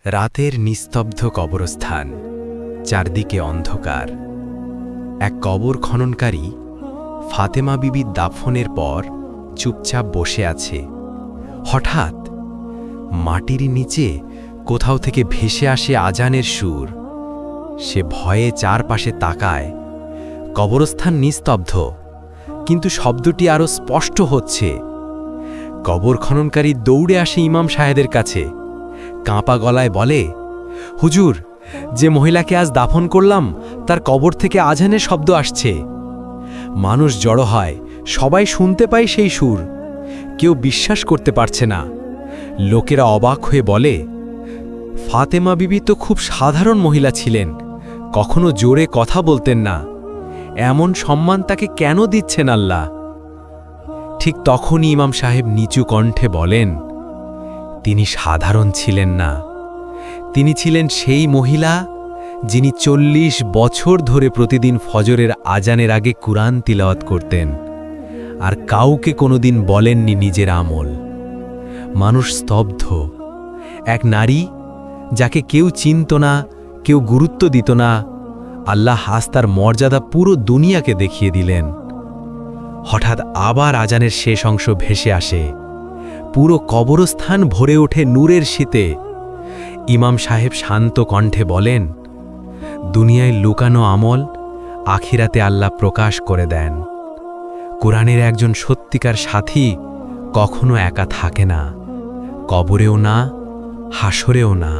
রাতের নিস্তব্ধ কবরস্থান, চারদিকে অন্ধকার। এক কবর খননকারী ফাতেমা বিবির দাফনের পর চুপচাপ বসে আছে। হঠাৎ মাটির নিচে কোথাও থেকে ভেসে আসে আজানের সুর। সে ভয়ে চারপাশে তাকায়। কবরস্থান নিস্তব্ধ, কিন্তু শব্দটি আরও স্পষ্ট হচ্ছে। কবর খননকারী দৌড়ে আসে ইমাম সাহেবের কাছে, কাঁপা গলায় বলে, হুজুর, যে মহিলাকে আজ দাফন করলাম তার কবর থেকে আজানের শব্দ আসছে। মানুষ জড়ো হয়, সবাই শুনতে পায় সেই সুর। কেউ বিশ্বাস করতে পারছে না। লোকেরা অবাক হয়ে বলে, ফাতেমা বিবি তো খুব সাধারণ মহিলা ছিলেন, কখনো জোরে কথা বলতেন না। এমন সম্মান তাকে কেন দিচ্ছেন আল্লাহ? ঠিক তখনই ইমাম সাহেব নিচু কণ্ঠে বলেন, তিনি সাধারণ ছিলেন না, তিনি ছিলেন সেই মহিলা যিনি ৪০ বছর ধরে প্রতিদিন ফজরের আজানের আগে কুরআন তিলাওয়াত করতেন, আর কাউকে কোনোদিন বলেননি নিজের আমল। মানুষ স্তব্ধ। এক নারী যাকে কেউ চিনত না, কেউ গুরুত্ব দিত না, আল্লাহ আজ তার মর্যাদা পুরো দুনিয়াকে দেখিয়ে দিলেন। হঠাৎ আবার আজানের শেষ অংশ ভেসে আসে। পুরো কবরস্থান ভরে ওঠে নূরের শীতে। ইমাম সাহেব শান্ত কণ্ঠে বলেন, দুনিয়ায় লুকানো আমল আখিরাতে আল্লাহ প্রকাশ করে দেন। কোরআনের একজন সত্যিকার সাথী কখনো একা থাকে না, কবরেও না, হাসরেও না।